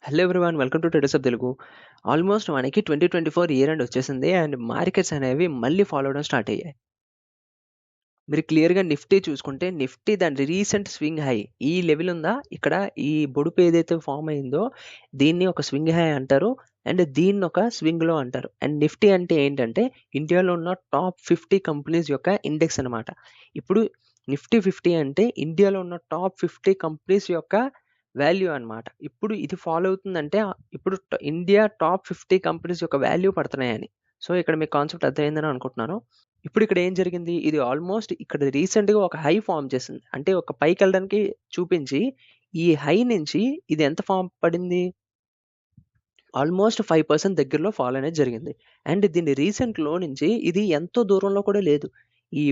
Hello everyone, welcome to traders of Telugu. Almost మనకి 2024 year end వచ్చేసింది and markets అనేవి మళ్ళీ ఫాలో అవడం స్టార్ట్ అయ్యాయి. మీరు క్లియర్గా నిఫ్టీ చూసుకుంటే నిఫ్టీ దాని రీసెంట్ స్వింగ్ హై ఈ లెవెల్ ఉందా, ఇక్కడ ఈ బొడుపు ఏదైతే ఫామ్ అయిందో దీన్ని ఒక స్వింగ్ హై అంటారు అండ్ దీన్ని ఒక స్వింగ్ లో అంటారు. అండ్ నిఫ్టీ అంటే ఏంటంటే ఇండియాలో ఉన్న టాప్ 50 కంపెనీస్ యొక్క ఇండెక్స్ అనమాట. ఇప్పుడు నిఫ్టీ 50 అంటే ఇండియాలో ఉన్న టాప్ 50 కంపెనీస్ యొక్క వాల్యూ అన్నమాట. ఇప్పుడు ఇది ఫాలో అవుతుందంటే ఇప్పుడు ఇండియా టాప్ 50 కంపెనీస్ యొక్క వాల్యూ పడుతున్నాయని. సో ఇక్కడ మీకు కాన్సెప్ట్ అర్థమైందని అనుకుంటున్నాను. ఇప్పుడు ఇక్కడ ఏం జరిగింది, ఇది ఆల్మోస్ట్ ఇక్కడ రీసెంట్గా ఒక హై ఫామ్ చేసింది, అంటే ఒక పైకి వెళ్ళడానికి చూపించి ఈ హై నుంచి ఇది ఎంత ఫామ్ పడింది, ఆల్మోస్ట్ 5% దగ్గరలో ఫాల్ అనేది జరిగింది. అండ్ దీని రీసెంట్ లో నుంచి ఇది ఎంతో దూరంలో కూడా లేదు, ఈ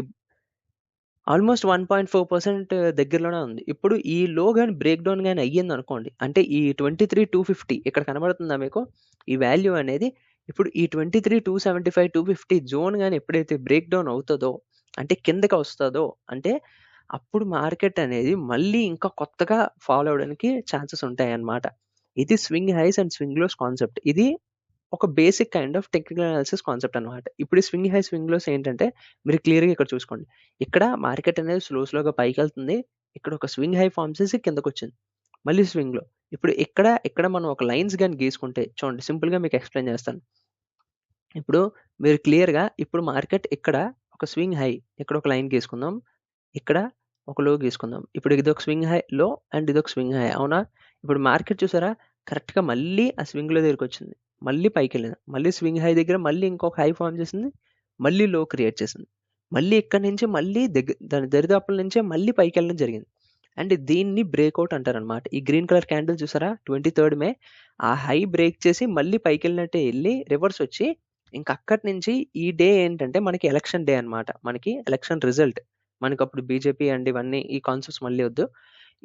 ఆల్మోస్ట్ 1.4% దగ్గరలోనే ఉంది. ఇప్పుడు ఈ లో గాని బ్రేక్ డౌన్ గాని అయ్యింది అనుకోండి, అంటే ఈ 23,250 ఇక్కడ కనబడుతుందా మీకు ఈ వాల్యూ అనేది, ఇప్పుడు ఈ 23,275 250 జోన్ గాని ఎప్పుడైతే బ్రేక్ డౌన్ అవుతుందో, అంటే కిందకి వస్తుందో, అంటే అప్పుడు మార్కెట్ అనేది మళ్ళీ ఇంకా కొత్తగా ఫాలో అవడానికి ఛాన్సెస్ ఉంటాయి అన్నమాట. ఇది swing highs and swing lows concept. ఇది ఒక basic kind of technical analysis concept అనమాట. ఇప్పుడు స్వింగ్ హై స్వింగ్ లోస్ ఏంటంటే మీరు క్లియర్గా ఇక్కడ చూసుకోండి, ఇక్కడ మార్కెట్ అనేది స్లోగా పైకి వెళ్తుంది, ఇక్కడ ఒక స్వింగ్ హై ఫామ్ చేసి కిందకు వచ్చింది, మళ్ళీ స్వింగ్ లో. ఇప్పుడు ఇక్కడ ఇక్కడ మనం ఒక లైన్స్ కానీ గీసుకుంటే చూడండి, సింపుల్ గా మీకు ఎక్స్ప్లెయిన్ చేస్తాను. ఇప్పుడు మీరు క్లియర్గా ఇప్పుడు మార్కెట్ ఇక్కడ ఒక స్వింగ్ హై, ఇక్కడ ఒక లైన్ గీసుకుందాం, ఇక్కడ ఒక లో గీసుకుందాం. ఇప్పుడు ఇది ఒక స్వింగ్ హై లో అండ్ ఇది ఒక స్వింగ్ హై, అవునా? ఇప్పుడు మార్కెట్ చూసారా కరెక్ట్గా మళ్ళీ ఆ స్వింగ్ లో దగ్గరికి వచ్చింది, మళ్ళీ పైకి వెళ్ళింది, మళ్ళీ స్వింగ్ హై దగ్గర మళ్ళీ ఇంకొక హై ఫామ్ చేసింది, మళ్ళీ లో క్రియేట్ చేసింది, మళ్ళీ ఇక్కడ నుంచి మళ్ళీ దాని దరిదాపుల నుంచే మళ్ళీ పైకి వెళ్ళడం జరిగింది. అండ్ దీన్ని బ్రేక్అవుట్ అంటారు అనమాట. ఈ గ్రీన్ కలర్ క్యాండిల్ చూసారా 23rd మే ఆ హై బ్రేక్ చేసి మళ్ళీ పైకి వెళ్ళినట్టే వెళ్ళి రివర్స్ వచ్చి ఇంక అక్కడి నుంచి ఈ డే ఏంటంటే మనకి ఎలక్షన్ డే అన్నమాట, మనకి ఎలక్షన్ రిజల్ట్, మనకి అప్పుడు బీజేపీ అండ్ ఇవన్నీ ఈ కాన్సెప్ట్స్ మళ్ళీ వద్దు,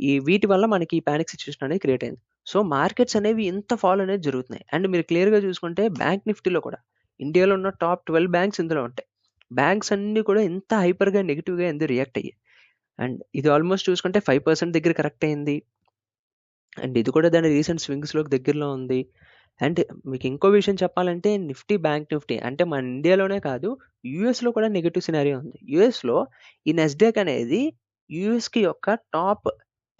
ఈ వీటి వల్ల మనకి ఈ పానిక్ సిచ్యువేషన్ అనేది క్రియేట్ అయింది. సో మార్కెట్స్ అనేవి ఇంత ఫాల్ అనేది జరుగుతున్నాయి. అండ్ మీరు క్లియర్గా చూసుకుంటే బ్యాంక్ నిఫ్టీలో కూడా ఇండియాలో ఉన్న టాప్ 12 బ్యాంక్స్ ఇందులో ఉంటాయి. బ్యాంక్స్ అన్ని కూడా ఇంత హైపర్గా నెగిటివ్గా ఎందుకు రియాక్ట్ అయ్యాయి, అండ్ ఇది ఆల్మోస్ట్ చూసుకుంటే 5% దగ్గర కరెక్ట్ అయింది, అండ్ ఇది కూడా దాని రీసెంట్ స్వింగ్స్లోకి దగ్గరలో ఉంది. అండ్ మీకు ఇంకో విషయం చెప్పాలంటే నిఫ్టీ బ్యాంక్ నిఫ్టీ అంటే మన ఇండియాలోనే కాదు యూఎస్లో కూడా నెగిటివ్ సినారియో ఉంది. యూఎస్లో ఈ నెస్డాక్ అనేది యూఎస్కి యొక్క టాప్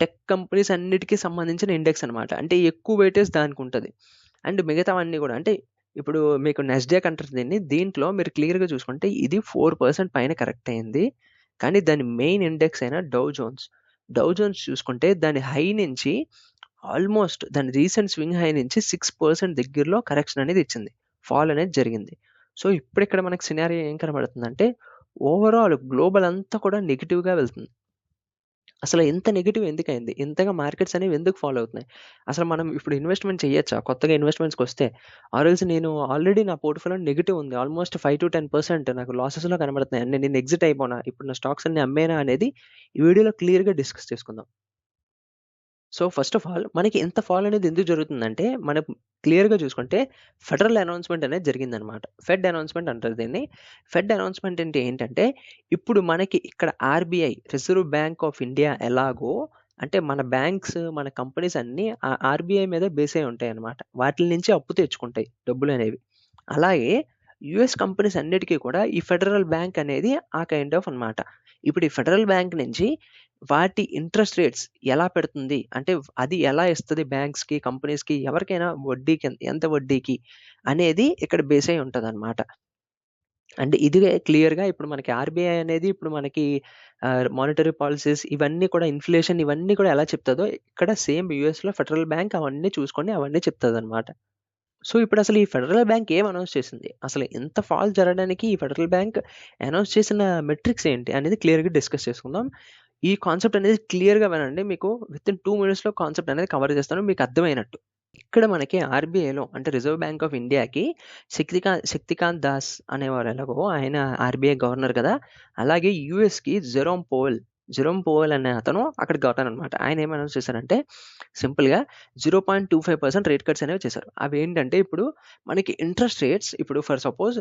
టెక్ కంపెనీస్ అన్నిటికీ సంబంధించిన ఇండెక్స్ అనమాట, అంటే ఎక్కువ వెయిటేజ్ దానికి ఉంటుంది. అండ్ మిగతావన్నీ కూడా అంటే ఇప్పుడు మీకు నెస్డాక్ అంటారు దీన్ని, దీంట్లో మీరు క్లియర్గా చూసుకుంటే ఇది 4% పైన కరెక్ట్ అయింది. కానీ దాని మెయిన్ ఇండెక్స్ అయిన డౌ జోన్స్ చూసుకుంటే దాని హై నుంచి ఆల్మోస్ట్ దాని రీసెంట్ స్వింగ్ హై నుంచి 6% దగ్గరలో కరెక్షన్ అనేది ఇచ్చింది, ఫాల్ అనేది జరిగింది. సో ఇప్పుడు ఇక్కడ మనకి సినారియో ఏం కనబడుతుందంటే ఓవరాల్ గ్లోబల్ అంతా కూడా నెగిటివ్గా వెళ్తుంది. అసలు ఎంత నెగిటివ్ ఎందుకైంది, ఇంతగా మార్కెట్స్ అనేవి ఎందుకు ఫాలో అవుతున్నాయి, అసలు మనం ఇప్పుడు ఇన్వెస్ట్మెంట్ చేయొచ్చా కొత్తగా ఇన్వెస్ట్మెంట్స్కి వస్తే? ఆల్రెడీ నేను ఆల్రెడీ నా పోర్ట్ఫోలియో నెగిటివ్ ఉంది, ఆల్మోస్ట్ 5 to 10% నాకు లాసెస్లో కనబడుతున్నాయి, అండ్ నేను ఎగ్జిట్ అయిపోనా, ఇప్పుడు నా స్టాక్స్ అన్ని అమ్మేనా అనేది ఈ వీడియోలో క్లియర్గా డిస్కస్ చేసుకుందాం. సో ఫస్ట్ ఆఫ్ ఆల్ మనకి ఎంత ఫాల్ అనేది ఎందుకు జరుగుతుందంటే మనం క్లియర్గా చూసుకుంటే ఫెడరల్ అనౌన్స్మెంట్ అనేది జరిగిందనమాట. ఫెడ్ అనౌన్స్మెంట్ అంటారు దీన్ని. ఫెడ్ అనౌన్స్మెంట్ అంటే ఏంటంటే ఇప్పుడు మనకి ఇక్కడ RBI reserve bank of India ఎలాగో, అంటే మన బ్యాంక్స్ మన కంపెనీస్ అన్నీ ఆ ఆర్బీఐ మీద బేస్ అయి ఉంటాయి అనమాట, వాటి నుంచి అప్పు తెచ్చుకుంటాయి డబ్బులు అనేవి. అలాగే యుఎస్ కంపెనీస్ అన్నిటికీ కూడా ఈ ఫెడరల్ బ్యాంక్ అనేది ఆ కైండ్ ఆఫ్ అనమాట. ఇప్పుడు ఈ ఫెడరల్ బ్యాంక్ నుంచి వాటి ఇంట్రెస్ట్ రేట్స్ ఎలా పెడుతుంది, అంటే అది ఎలా ఇస్తుంది బ్యాంక్స్కి కంపెనీస్కి ఎవరికైనా వడ్డీకి ఎంత వడ్డీకి అనేది ఇక్కడ బేస్ అయి ఉంటుంది అనమాట. అండ్ ఇది క్లియర్గా ఇప్పుడు మనకి ఆర్బీఐ అనేది ఇప్పుడు మనకి మానిటరీ పాలసీస్ ఇవన్నీ కూడా ఇన్ఫ్లేషన్ ఇవన్నీ కూడా ఎలా చెప్తుందో ఇక్కడ సేమ్ యూఎస్లో ఫెడరల్ బ్యాంక్ అవన్నీ చూసుకొని అవన్నీ చెప్తుంది అనమాట. సో ఇప్పుడు అసలు ఈ ఫెడరల్ బ్యాంక్ ఏం అనౌన్స్ చేసింది, అసలు ఎంత ఫాల్ జరగడానికి ఈ ఫెడరల్ బ్యాంక్ అనౌన్స్ చేసిన మెట్రిక్స్ ఏంటి అనేది క్లియర్గా డిస్కస్ చేసుకుందాం. ఈ కాన్సెప్ట్ అనేది క్లియర్గా వినండి, మీకు విత్ ఇన్ 2 minutesలో కాన్సెప్ట్ అనేది కవర్ చేస్తాను మీకు అర్థమైనట్టు. ఇక్కడ మనకి ఆర్బీఐలో అంటే రిజర్వ్ బ్యాంక్ ఆఫ్ ఇండియాకి శక్తికాంత్ దాస్ అనేవారు ఎలాగో ఆయన ఆర్బీఐ గవర్నర్ కదా, అలాగే యూఎస్కి జెరోమ్ పోవెల్ అనే అతను అక్కడ గవర్నర్ అనమాట. ఆయన ఏం అనౌన్స్ చేశారంటే సింపుల్గా 0.25% రేట్ కట్స్ అనేవి చేశారు. అవి ఏంటంటే ఇప్పుడు మనకి ఇంట్రెస్ట్ రేట్స్ ఇప్పుడు ఫర్ సపోజ్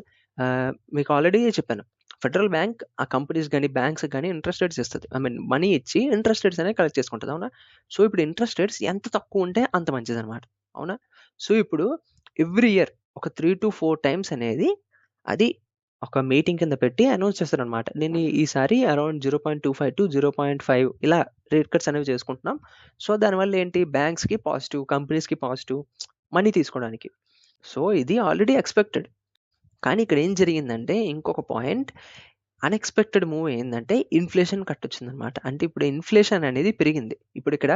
మీకు ఆల్రెడీ చెప్పాను, ఫెడరల్ బ్యాంక్ ఆ కంపెనీస్ కానీ బ్యాంక్స్ కానీ ఇంట్రెస్ట్ రేట్స్ ఇస్తుంది, ఐ మీన్ మనీ ఇచ్చి ఇంట్రెస్ట్ రేట్స్ అనేవి కలెక్ట్ చేసుకుంటుంది, అవునా? సో ఇప్పుడు ఇంట్రెస్ట్ రేట్స్ ఎంత తక్కువ ఉంటే అంత మంచిది అనమాట. అవునా? సో, ఇప్పుడు ఎవ్రీ ఇయర్ ఒక 3-4 టైమ్స్ అనేది అది ఒక మీటింగ్ కింద పెట్టి అనౌన్స్ చేస్తారనమాట. నేను ఈసారి అరౌండ్ 0.25-0.5 ఇలా రేట్ కట్స్ అనేవి చేసుకుంటున్నాం. సో, దానివల్ల ఏంటి బ్యాంక్స్‌కి పాజిటివ్, కంపెనీస్‌కి పాజిటివ్ మనీ తీసుకోవడానికి. సో, ఇది ఆల్రెడీ ఎక్స్‌పెక్టెడ్. కానీ ఇక్కడ ఏం జరిగిందంటే ఇంకొక పాయింట్ అన్‌ఎక్స్‌పెక్టెడ్ మూవ్ ఏందంటే ఇన్‌ఫ్లేషన్ కట్టొచ్చిందనమాట. అంటే ఇప్పుడు ఇన్‌ఫ్లేషన్ అనేది పెరిగింది. ఇప్పుడిక్కడ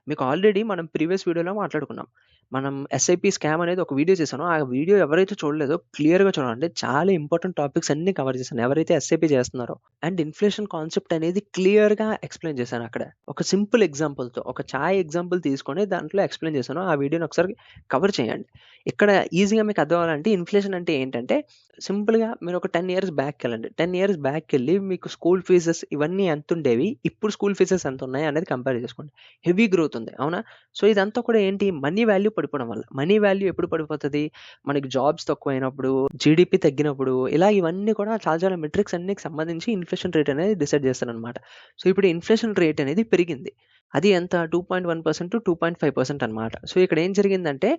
మీకు ఆల్రెడీ మనం ప్రీవియస్ వీడియోలో మాట్లాడుకున్నాం. మనం ఎస్ఐపి స్కామ్ అనేది ఒక వీడియో చేశానో, ఆ వీడియో ఎవరైతే చూడలేదో క్లియర్‌గా చూడండి. చాలా ఇంపార్టెంట్ టాపిక్స్ అన్నీ కవర్ చేశాను. ఎవరైతే ఎస్ఐపి చేస్తున్నారో అండ్ ఇన్‌ఫ్లేషన్ కాన్సెప్ట్ అనేది క్లియర్‌గా ఎక్స్‌ప్లెయిన్ చేశానక్కడ. ఒక సింపుల్ ఎగ్జాంపుల్‌తో ఒక చాయ్ ఎగ్జాంపుల్ తీసుకొని దాంట్లో ఎక్స్‌ప్లెయిన్ చేశాను. ఆ వీడియోని ఒకసారి కవర్ చేయండి. ఇక్కడ ఈజీగా మీకు అర్థం అవ్వాలంటే ఇన్‌ఫ్లేషన్ అంటే ఏంటంటే సింపుల్‌గా మీరొక 10 ఇయర్స్ బ్యాక్‌కెళ్ళండి. 10 ఇయర్స్ బ్యాక్‌కెళ్ళి మీకు స్కూల్ ఫీజెస్ ఇవన్నీ ఎంతుండేవి, ఇప్పుడు స్కూల్ ఫీజెస్ ఎంతున్నాయి అనేది కంపేర్ చేసుకోండి. హెవీ గ్రోత్ ఉంది. అవునా? సో, ఇదంతా కూడా ఏంటి మనీ వాల్యూ పడిపోవడం వల్ల. మనీ వాల్యూ ఎప్పుడు పడిపోతది? మనకి జాబ్స్ తక్కువైనప్పుడు, జీడీపీ తగ్గినప్పుడు ఇలా ఇవన్నీ కూడా చాలా చాలా మెట్రిక్స్ అన్నిటికి సంబంధించి ఇన్‌ఫ్లేషన్ రేట్ అనేది డిసైడ్ చేస్తారనమాట. సో, ఇప్పుడు ఇన్‌ఫ్లేషన్ రేట్ అనేది పెరిగింది. అది ఎంత 2.1% 2.5% అనమాట. సో, ఇక్కడ ఏం జరిగిందంటే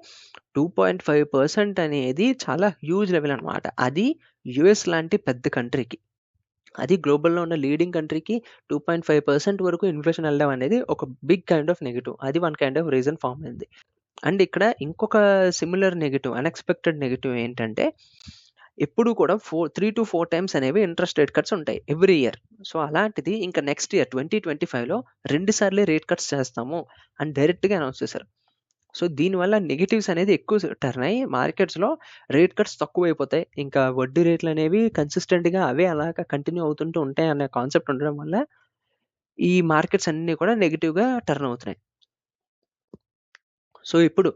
2.5% అనేది చాలా హ్యూజ్ లెవెల్ అనమాట. అది యూఎస్ లాంటి పెద్ద కంట్రీకి. అది గ్లోబల్‌లో ఉన్న లీడింగ్ కంట్రీకి 2.5% వరకు ఇన్‌ఫ్లేషన్ ఎళ్ళడం అనేది ఒక బిగ్ కైండ్ ఆఫ్ నెగెటివ్. అది one kind of reason form అయింది. అండ్ ఇక్కడ ఇంకొక సిమిలర్ నెగెటివ్, అన్‌ఎక్స్‌పెక్టెడ్ నెగెటివ్ ఏంటంటే ఎప్పుడు కూడా 3-4 టైమ్స్ అనేవి ఇంట్రెస్ట్ రేట్ కట్స్ ఉంటాయి ఎవ్రీ ఇయర్. సో, అలాంటిది ఇంకా నెక్స్ట్ ఇయర్ 2025లో 2 సార్లే రేట్ కట్స్ చేస్తాము అని డైరెక్ట్‌గా అనౌన్స్ చేశారు. సో, దీనివల్ల నెగెటివ్స్ అనేది ఎక్కువ టర్న్ అయ్యి మార్కెట్స్‌లో రేట్ కట్స్ తక్కువైపోతాయి. ఇంకా వడ్డీ రేట్లనేవి కన్సిస్టెంట్‌గా అవే అలాగా కంటిన్యూ అవుతుంటూ ఉంటాయి అనే కాన్సెప్ట్ ఉండడం వల్ల ఈ మార్కెట్స్ అన్నీ కూడా నెగెటివ్‌గా టర్న్ అవుతున్నాయి. సో, ఇప్పుడు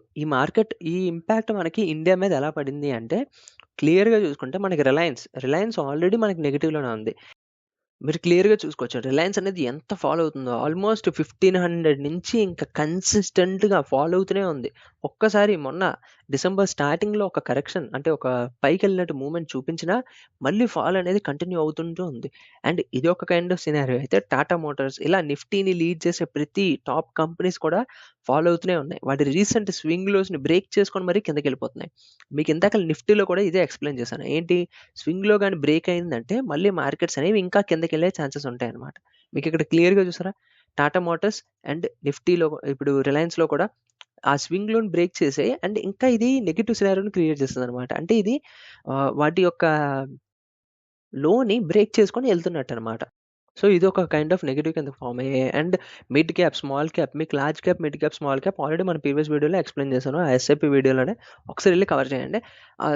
ఈ ఇంపాక్ట్ మనకి ఇండియా మీద ఎలా పడింది అంటే క్లియర్‌గా చూసుకుంటే మనకి రిలయన్స్ ఆల్రెడీ మనకి నెగెటివ్‌లోనే ఉంది. మీరు క్లియర్‌గా చూసుకోవచ్చు. రిలయన్స్ అనేది ఎంత ఫాలో అవుతుందో ఆల్‌మోస్ట్ 1500 నుంచి ఇంకా కన్సిస్టెంట్‌గా ఫాలో అవుతూనే ఉంది. ఒక్కసారి మొన్న డిసెంబర్ స్టార్టింగ్‌లో ఒక కరెక్షన్ అంటే ఒక పైకెళ్ళినట్టు మూవ్‌మెంట్ చూపించినా మళ్ళీ ఫాల్ అనేది కంటిన్యూ అవుతుంటూ ఉంది. అండ్ ఇది ఒక కైండ్ ఆఫ్ సినారియో అయితే టాటా మోటార్స్ ఇలా నిఫ్టీని లీడ్ చేసే ప్రతి టాప్ కంపెనీస్ కూడా ఫాలో అవుతూనే ఉన్నాయి. వాటి రీసెంట్ స్వింగ్ లోస్‌ని బ్రేక్ చేసుకొని మరీ కిందకెళ్ళిపోతున్నాయి. మీకు ఇందాక నిఫ్టీలో కూడా ఇదే ఎక్స్‌ప్లెయిన్ చేశాను. ఏంటి స్వింగ్‌లో గాని బ్రేక్ అయిందంటే మళ్ళీ మార్కెట్స్ అనేవి ఇంకా కిందకెళ్ళే ఛాన్సెస్ ఉంటాయన్నమాట. మీకిక్కడ క్లియర్‌గా చూసారా? టాటా మోటార్స్ అండ్ నిఫ్టీలో ఇప్పుడు రిలయన్స్‌లో కూడా ఆ స్వింగ్ లోని బ్రేక్ చేసాయి. అండ్ ఇంకా ఇది నెగెటివ్ సినారియోని క్రియేట్ చేస్తదన్నమాట. అంటే ఇది వాటి యొక్క లోని బ్రేక్ చేసుకొని ఎళ్తున్నట్టన్నమాట. సో, ఇదొక కైండ్ ఆఫ్ నెగెటివ్ కింద ఫార్మ్ అయ్యాయి. And mid cap, small cap మీకు large cap, mid cap, small cap already మన ప్రీవియస్ వీడియోలో ఎక్స్‌ప్లెయిన్ చేశాను. ఆ ఎస్ఐపి వీడియోలోనే ఒకసారి ఎళ్లి కవర్ చేయండి.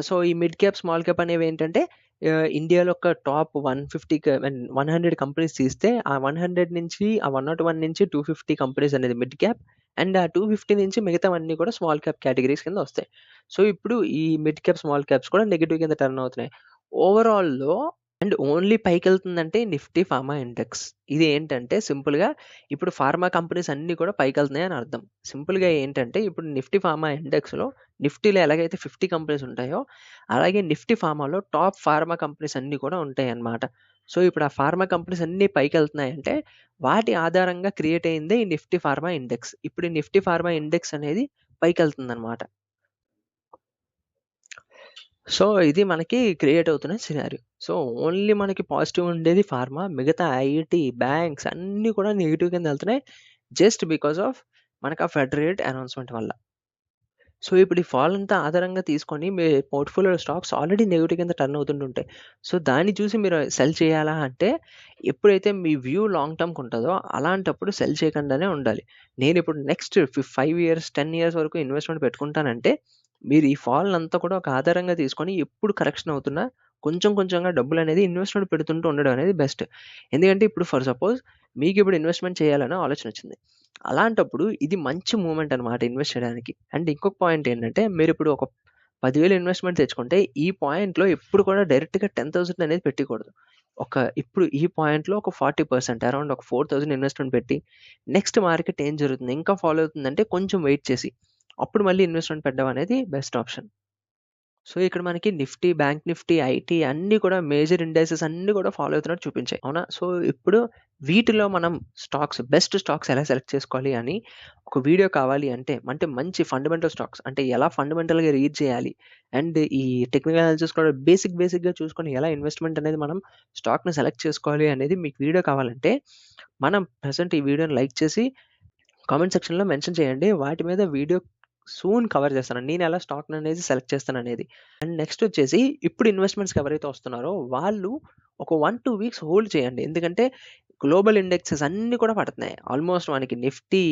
సో, ఈ మిడ్ క్యాప్, స్మాల్ క్యాప్ అనేవేంటంటే ఇండియాలో ఒక టాప్ 150 ఐ మీన్ 100 కంపెనీస్ తీస్తే ఆ 100 నుంచి ఆ 101 నుంచి 250 కంపెనీస్ అనేది మిడ్ క్యాప్ అండ్ ఆ 250 నుంచి మిగతావన్నీ కూడా స్మాల్ క్యాప్ కేటగరీస్ కింద వస్తాయి. సో, ఇప్పుడు ఈ మిడ్ క్యాప్, స్మాల్ క్యాప్స్ కూడా నెగెటివ్ కింద టర్న్ అవుతున్నాయి. ఓవరాల్‌లో అండ్ ఓన్లీ పైకెళ్తుందంటే నిఫ్టీ ఫార్మా ఇండెక్స్. ఇది ఏంటంటే సింపుల్‌గా ఇప్పుడు ఫార్మా కంపెనీస్ అన్నీ కూడా పైకెళ్తున్నాయి అని అర్థం. సింపుల్‌గా ఏంటంటే ఇప్పుడు నిఫ్టీ ఫార్మా ఇండెక్స్‌లో నిఫ్టీలో ఎలాగైతే 50 కంపెనీస్ ఉంటాయో, అలాగే నిఫ్టీ ఫార్మాలో టాప్ ఫార్మా కంపెనీస్ అన్నీ కూడా ఉంటాయన్నమాట. సో, ఇప్పుడు ఆ ఫార్మా కంపెనీస్ అన్నీ పైకెళ్తున్నాయంటే వాటి ఆధారంగా క్రియేట్ అయిందే ఈ నిఫ్టీ ఫార్మా ఇండెక్స్. ఇప్పుడు ఈ నిఫ్టీ ఫార్మా ఇండెక్స్ అనేది పైకెళ్తుందన్నమాట. సో, ఇది మనకి క్రియేట్ అవుతున్న సినారియో. సో, ఓన్లీ మనకి పాజిటివ్ ఉండేది ఫార్మా. మిగతా ఐటీ, బ్యాంక్స్ అన్నీ కూడా నెగెటివ్ కింద ఎళ్తున్నాయి. జస్ట్ బికాస్ ఆఫ్ మనకు ఆ ఫెడ్ రేట్ అనౌన్స్‌మెంట్ వల్ల. సో, ఇప్పుడు ఈ ఫాల్ అంతా ఆధారంగా తీసుకొని మీ పోర్ట్‌ఫోలియో స్టాక్స్ ఆల్రెడీ నెగెటివ్ కింద టర్న్ అవుతుంటుంటాయి. సో, దాన్ని చూసి మీరు సెల్ చేయాలా అంటే ఎప్పుడైతే మీ వ్యూ లాంగ్ టర్మ్‌కి ఉంటదో అలాంటప్పుడు సెల్ చేయకుండానే ఉండాలి. నేనిప్పుడు నెక్స్ట్ 5 ఇయర్స్, 10 ఇయర్స్ వరకు ఇన్వెస్ట్‌మెంట్ పెట్టుకుంటానంటే మీరు ఈ ఫాల్‌నంతా కూడా ఒక ఆధారంగా తీసుకొని ఎప్పుడు కరెక్షన్ అవుతున్నా కొంచెం కొంచెంగా డబ్బులనేది ఇన్వెస్ట్‌మెంట్ పెడుతుంటూ ఉండడం అనేది బెస్ట్. ఎందుకంటే ఇప్పుడు ఫర్ సపోజ్ మీకిప్పుడు ఇన్వెస్ట్‌మెంట్ చేయాలనే ఆలోచనొచ్చింది. అలాంటప్పుడు ఇది మంచి మూవ్‌మెంట్ అనమాట ఇన్వెస్ట్ చేయడానికి. అండ్ ఇంకొక పాయింట్ ఏంటంటే మీరిప్పుడు ఒక 10,000 ఇన్వెస్ట్‌మెంట్ తెచ్చుకుంటే ఈ పాయింట్‌లో ఎప్పుడు కూడా డైరెక్ట్‌గా 10,000 అనేది పెట్టకూడదు. ఇప్పుడు ఈ పాయింట్‌లో ఒక 40% అరౌండ్ ఒక 4,000 ఇన్వెస్ట్‌మెంట్ పెట్టి నెక్స్ట్ మార్కెట్ ఏం జరుగుతుంది ఇంకా ఫాలో అవుతుందంటే కొంచెం వెయిట్ చేసి అప్పుడు మళ్ళీ ఇన్వెస్ట్‌మెంట్ పెట్టడం అనేది బెస్ట్ ఆప్షన్. సో, ఇక్కడ మనకి నిఫ్టీ, బ్యాంక్ నిఫ్టీ, ఐటీ అన్నీ కూడా మేజర్ ఇండైసెస్ అన్నీ కూడా ఫాలో అవుతున్నట్టు చూపించాయి. అవునా? సో, ఇప్పుడు వీటిలో మనం బెస్ట్ స్టాక్స్ ఎలా సెలెక్ట్ చేసుకోవాలి అని ఒక వీడియో కావాలి అంటే మంచి ఫండమెంటల్ స్టాక్స్ అంటే ఎలా ఫండమెంటల్‌గా రీడ్ చేయాలి అండ్ ఈ టెక్నికల్ అనాలిసిస్ కూడా బేసిక్‌గా చూసుకొని ఎలా ఇన్వెస్ట్‌మెంట్ అనేది మనం స్టాక్‌ని సెలెక్ట్ చేసుకోవాలి అనేది మీకు వీడియో కావాలంటే, మనం ప్రెజెంట్ ఈ వీడియోని లైక్ చేసి కామెంట్ సెక్షన్‌లో మెన్షన్ చేయండి. వాటి మీద వీడియో సూన్ కవర్ చేస్తాను. నేనెలా స్టాక్‌ననేది సెలెక్ట్ చేస్తాననేది. అండ్ నెక్స్ట్ వచ్చేసి ఇప్పుడు ఇన్వెస్ట్‌మెంట్స్‌కి ఎవరైతే వస్తున్నారో వాళ్ళు ఒక 1, 2 వీక్స్ హోల్డ్ చేయండి. ఎందుకంటే గ్లోబల్ ఇండెక్సెస్ అన్నీ కూడా పడుతున్నాయి. ఆల్మోస్ట్ మనకి నిఫ్టీ,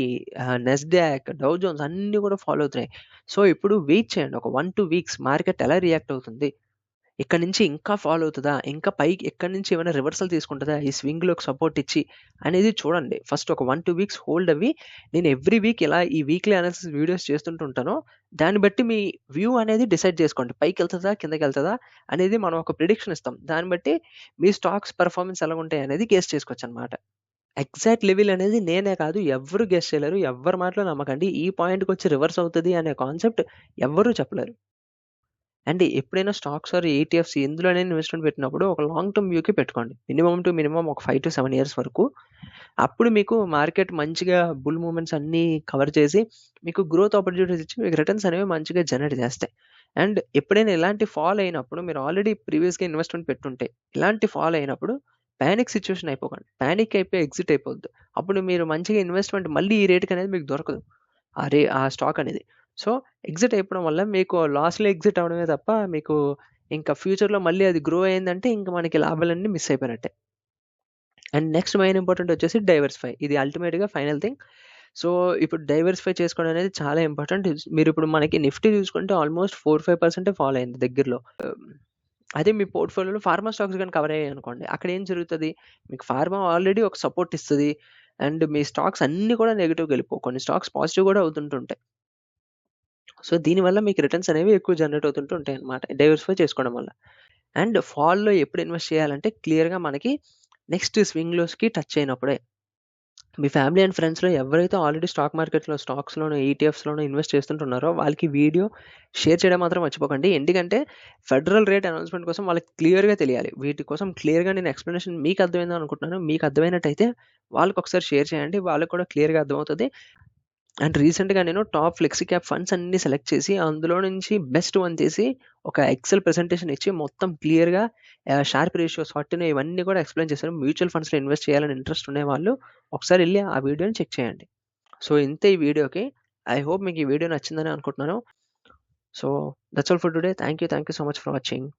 నెస్డాక్, డౌ జోన్స్ అన్నీ కూడా ఫాలో అవుతున్నాయి. సో, ఇప్పుడు వెయిట్ చేయండి. ఒక 1, 2 వీక్స్ మార్కెట్ ఎలా రియాక్ట్ అవుతుంది? ఇక్కడి నుంచి ఇంకా ఫాలో అవుతదా? ఇంకా పైకి ఎక్కడి నుంచి ఏమైనా రివర్సల్ తీసుకుంటదా? ఈ స్వింగ్‌లోకి సపోర్ట్ ఇచ్చి అనేది చూడండి. ఫస్ట్ ఒక 1, 2 వీక్స్ హోల్డ్ అవ్వి నేను ఎవ్రీ వీక్ ఇలా ఈ వీక్లీ అనాలిసిస్ వీడియోస్ చేస్తుంటూ ఉంటాను. దాన్ని బట్టి మీ వ్యూ అనేది డిసైడ్ చేసుకోండి. పైకెళ్తదా? కిందకెళ్తదా? అనేది మనం ఒక ప్రిడిక్షన్ ఇస్తాం. దాన్ని బట్టి మీ స్టాక్స్ పెర్ఫార్మన్స్ ఎలాగుంటాయి అనేది గెస్ చేసుకోవచ్చనమాట. ఎగ్జాక్ట్ లెవెల్ అనేది నేనే కాదు ఎవ్వరు గెస్ చేయలేరు. ఎవ్వరి మాటలు నమ్మకండి. ఈ పాయింట్‌కొచ్చి రివర్స్ అవుతది అనే కాన్సెప్ట్ ఎవ్వరు చెప్పలేరు. అండ్ ఎప్పుడైనా స్టాక్స్ ఆర్ ఈటీఎఫ్స్ ఎందులోనైనా ఇన్వెస్ట్‌మెంట్ పెట్టినప్పుడు ఒక లాంగ్ టర్మ్ వ్యూకే పెట్టుకోండి. మినిమమ్ ఒక 5-7 ఇయర్స్ వరకు. అప్పుడు మీకు మార్కెట్ మంచిగా బుల్ మూవ్‌మెంట్స్ అన్నీ కవర్ చేసి, మీకు గ్రోత్ ఆపర్చునిటీస్ ఇచ్చి మీకు రిటర్న్స్ అనేవి మంచిగా జనరేట్ చేస్తాయి. అండ్ ఎప్పుడైనా ఇలాంటి ఫాల్ అయినప్పుడు మీరు ఆల్రెడీ ప్రీవియస్‌గా ఇన్వెస్ట్‌మెంట్ పెట్టుంటే, ఇలాంటి ఫాల్ అయినప్పుడు పానిక్ సిట్యుయేషన్ అయిపోకండి. పానిక్ అయిపోయి ఎగ్జిట్ అయిపోవద్దు. అప్పుడు మీరు మంచిగా ఇన్వెస్ట్‌మెంట్ మళ్ళీ ఈ రేట్‌కనేది మీకు దొరకదు. ఆ స్టాక్ అనేది. సో, ఎగ్జిట్ అయిపోవడం వల్ల మీకు లాస్‌లో ఎగ్జిట్ అవ్వడమే తప్ప మీకు ఇంకా ఫ్యూచర్‌లో మళ్ళీ అది గ్రో అయిందంటే ఇంక మనకి లాభాలన్నీ మిస్ అయిపోయినట్టే. అండ్ నెక్స్ట్ మెయిన్ ఇంపార్టెంట్ వచ్చేసి డైవర్సిఫై. ఇది అల్టిమేట్‌గా ఫైనల్ థింగ్. సో, ఇప్పుడు డైవర్సిఫై చేసుకోవడం అనేది చాలా ఇంపార్టెంట్. మీరిప్పుడు మనకి నిఫ్టీ చూసుకుంటే ఆల్మోస్ట్ 4, 5% ఫాల్ అయింది దగ్గరలో. అదే మీ పోర్ట్‌ఫోలియోలో ఫార్మా స్టాక్స్ గాని కవర్ అయ్యాయనుకోండి. అక్కడ ఏం జరుగుతది? మీకు ఫార్మా ఆల్రెడీ ఒక సపోర్ట్ ఇస్తది. అండ్ మీ స్టాక్స్ అన్నీ కూడా నెగెటివ్‌గా వెళ్ళిపోవు. కొన్ని స్టాక్స్ పాజిటివ్ కూడా అవుతుంటుంటాయి. సో, దీనివల్ల మీకు రిటర్న్స్ అనేవి ఎక్కువ జనరేట్ అవుతుంటూ ఉంటాయన్నమాట. డైవర్సిఫై చేసుకోవడం వల్ల. అండ్ ఫాల్‌లో ఎప్పుడు ఇన్వెస్ట్ చేయాలంటే క్లియర్‌గా మనకి నెక్స్ట్ స్వింగ్‌లోస్‌కి టచ్ అయినప్పుడే. మీ ఫ్యామిలీ అండ్ ఫ్రెండ్స్‌లో ఎవరైతే ఆల్రెడీ స్టాక్ మార్కెట్‌లో స్టాక్స్‌లోనో, ఈటీఎఫ్స్‌లోనో ఇన్వెస్ట్ చేస్తుంటున్నారో వాళ్ళకి వీడియో షేర్ చేయడం మాత్రం మర్చిపోకండి. ఎందుకంటే ఫెడరల్ రేట్ అనౌన్స్‌మెంట్ కోసం వాళ్ళకి క్లియర్‌గా తెలియాలి. వీటి కోసం క్లియర్‌గా నేను ఎక్స్‌ప్లనేషన్ మీకు అర్థమైందని అనుకుంటున్నాను. మీకు అర్థమైనట్టయితే వాళ్ళకొకసారి షేర్ చేయండి. వాళ్ళకి కూడా క్లియర్‌గా అర్థమవుతది. అండ్ రీసెంట్‌గా నేను టాప్ ఫ్లెక్సీ క్యాప్ ఫండ్స్ అన్నీ సెలెక్ట్ చేసి, అందులో నుంచి బెస్ట్ వన్ తీసి, ఒక ఎక్సెల్ ప్రెజెంటేషన్ ఇచ్చి, మొత్తం క్లియర్‌గా షార్ప్ రేషియోస్, వాటిని ఇవన్నీ కూడా ఎక్స్‌ప్లెయిన్ చేశాను. మ్యూచువల్ ఫండ్స్‌లో ఇన్వెస్ట్ చేయాలని ఇంట్రెస్ట్ ఉండేవాళ్ళు, ఒకసారి ఎళ్లి ఆ వీడియోని చెక్ చేయండి. సో, ఇంతే ఈ వీడియోకి. ఐ హోప్ మీకు ఈ వీడియో నచ్చిందని అనుకుంటున్నాను. So, that's all for today. Thank you so much for watching.